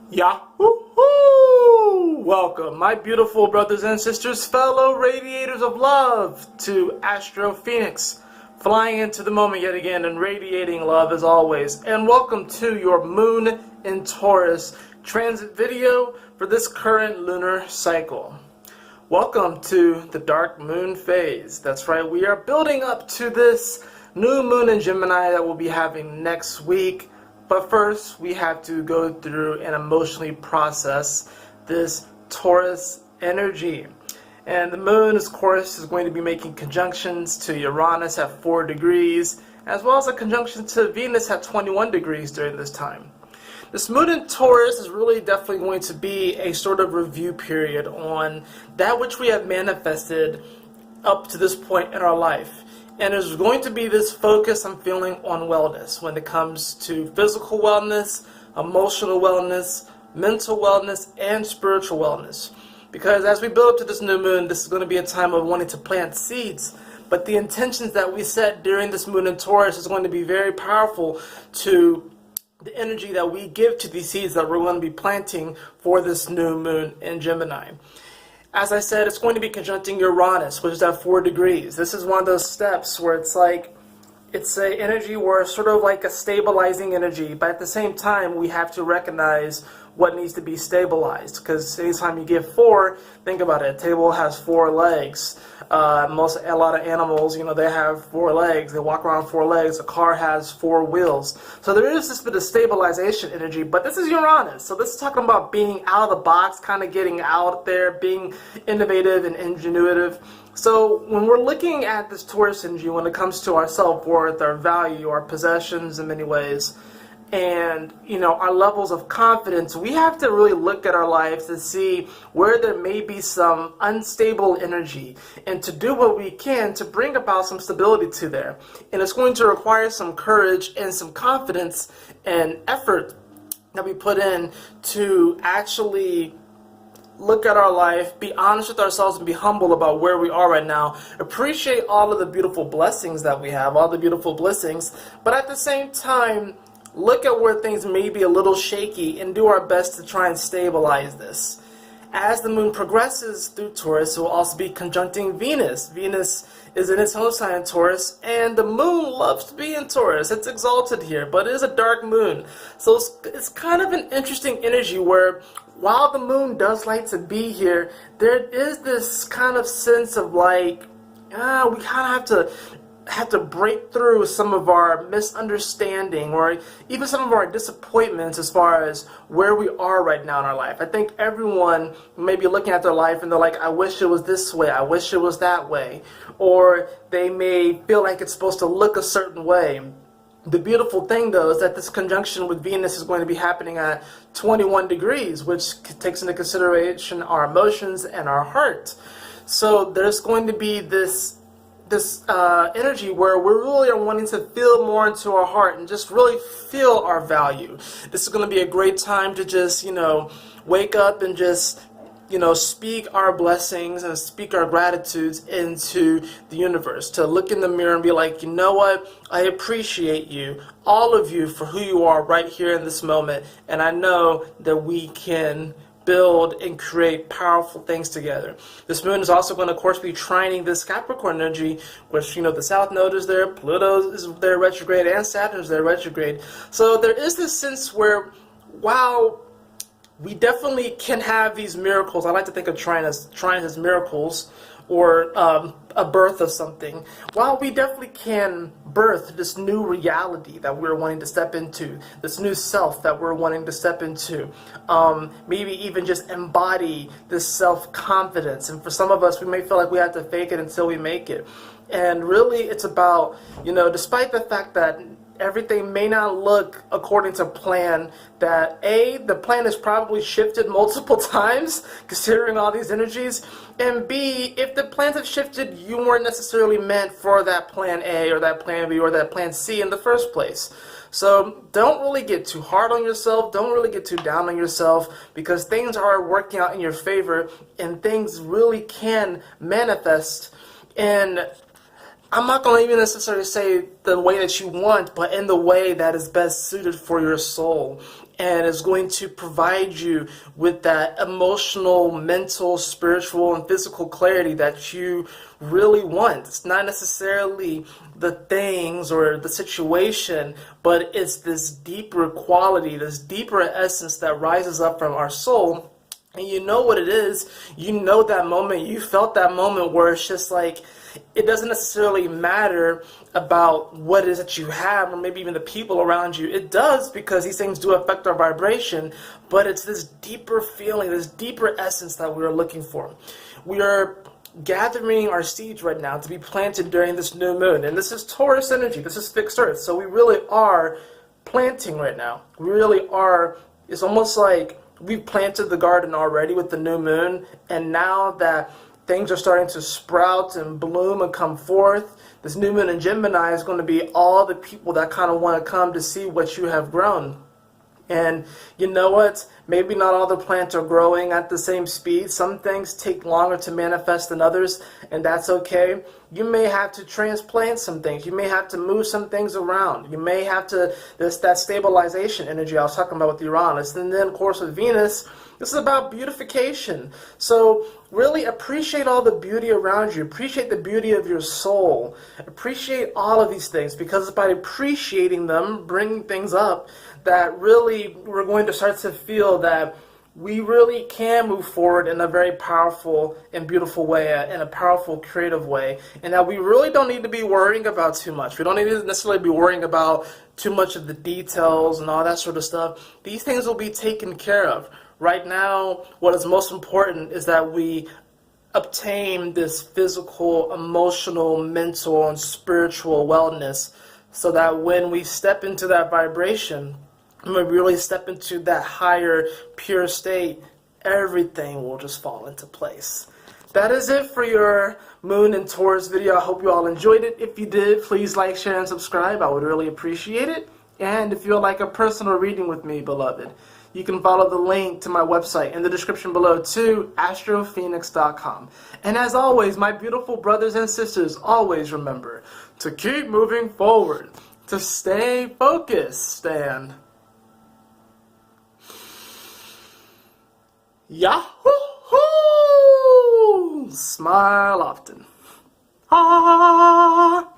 Yahoo! Welcome, my beautiful brothers and sisters, fellow radiators of love, to Astro Fenixx, flying into the moment yet again and radiating love as always. And welcome to your Moon in Taurus transit video for this current lunar cycle. Welcome to the dark moon phase. That's right, we are building up to this new moon in Gemini that we'll be having next week. But first, we have to go through and emotionally process this Taurus energy. And the moon, of course, is going to be making conjunctions to Uranus at 4 degrees, as well as a conjunction to Venus at 21 degrees during this time. This moon in Taurus is really definitely going to be a sort of review period on that which we have manifested up to this point in our life. And there's going to be this focus I'm feeling on wellness when it comes to physical wellness, emotional wellness, mental wellness, and spiritual wellness. Because as we build up to this new moon, this is going to be a time of wanting to plant seeds. But the intentions that we set during this moon in Taurus is going to be very powerful to the energy that we give to these seeds that we're going to be planting for this new moon in Gemini. As I said, it's going to be conjuncting Uranus, which is at 4 degrees. This is one of those steps where it's like, it's an energy where it's sort of like a stabilizing energy, but at the same time, we have to recognize what needs to be stabilized. Because anytime you get 4, think about it, a table has 4 legs. A lot of animals, they have 4 legs. They walk around 4 legs. A car has 4 wheels. So there is this bit of stabilization energy, but this is Uranus. So this is talking about being out of the box, kind of getting out there, being innovative and ingenuitive. So when we're looking at this Taurus energy, when it comes to our self-worth, our value, our possessions in many ways, and our levels of confidence, we have to really look at our lives to see where there may be some unstable energy and to do what we can to bring about some stability to there. And it's going to require some courage and some confidence and effort that we put in to actually look at our life, be honest with ourselves, and be humble about where we are right now. Appreciate all of the beautiful blessings that we have, all the beautiful blessings, but at the same time, look at where things may be a little shaky and do our best to try and stabilize this. As the moon progresses through Taurus, it will also be conjuncting Venus. Venus is in its own sign, Taurus, and the moon loves to be in Taurus. It's exalted here, but it is a dark moon. So it's kind of an interesting energy where while the moon does like to be here, there is this kind of sense of like, we kind of have to break through some of our misunderstanding or even some of our disappointments as far as where we are right now in our life. I think everyone may be looking at their life and they're like, I wish it was this way, I wish it was that way, or they may feel like it's supposed to look a certain way. The beautiful thing, though, is that this conjunction with Venus is going to be happening at 21 degrees, which takes into consideration our emotions and our heart. So there's going to be this energy where we really are wanting to feel more into our heart and just really feel our value. This is going to be a great time to just, wake up and just, speak our blessings and speak our gratitudes into the universe. To look in the mirror and be like, you know what? I appreciate you, all of you, for who you are right here in this moment. And I know that we can build and create powerful things together. This moon is also going to, of course, be trining this Capricorn energy, which, the South Node is there, Pluto is there retrograde, and Saturn is there retrograde. So there is this sense where, while we definitely can have these miracles, I like to think of trine as miracles, or a birth of something, while we definitely can birth this new reality that we're wanting to step into, this new self that we're wanting to step into, maybe even just embody this self-confidence. And for some of us, we may feel like we have to fake it until we make it. And really, it's about, despite the fact that everything may not look according to plan, that the plan is probably shifted multiple times considering all these energies, and B, if the plans have shifted, you weren't necessarily meant for that plan A or that plan B or that plan C in the first place. So don't really get too hard on yourself, don't really get too down on yourself, because things are working out in your favor and things really can manifest. And I'm not going to even necessarily say the way that you want, but in the way that is best suited for your soul and is going to provide you with that emotional, mental, spiritual, and physical clarity that you really want. It's not necessarily the things or the situation, but it's this deeper quality, this deeper essence that rises up from our soul. And you know what it is. You know that moment. You felt that moment where it's just like, it doesn't necessarily matter about what it is that you have or maybe even the people around you. It does, because these things do affect our vibration, but it's this deeper feeling, this deeper essence that we are looking for. We are gathering our seeds right now to be planted during this new moon. And this is Taurus energy. This is fixed earth. So we really are planting right now. We really are. It's almost like we've planted the garden already with the new moon, and now that things are starting to sprout and bloom and come forth, this new moon in Gemini is going to be all the people that kind of want to come to see what you have grown. And you know what? Maybe not all the plants are growing at the same speed. Some things take longer to manifest than others, and that's okay. You may have to transplant some things. You may have to move some things around. You may have to, that stabilization energy I was talking about with Uranus. And then, of course, with Venus, this is about beautification. So really appreciate all the beauty around you. Appreciate the beauty of your soul. Appreciate all of these things, because by appreciating them, bringing things up, that really we're going to start to feel that we really can move forward in a very powerful and beautiful way, in a powerful, creative way, and that we really don't need to be worrying about too much. We don't need to necessarily be worrying about too much of the details and all that sort of stuff. These things will be taken care of. Right now, what is most important is that we obtain this physical, emotional, mental, and spiritual wellness, so that when we step into that vibration, when we really step into that higher, pure state, everything will just fall into place. That is it for your Moon and Taurus video. I hope you all enjoyed it. If you did, please like, share, and subscribe. I would really appreciate it. And if you would like a personal reading with me, beloved, you can follow the link to my website in the description below to astrofenixx.com. And as always, my beautiful brothers and sisters, always remember to keep moving forward, to stay focused, and Yahoo! Smile often. Ah!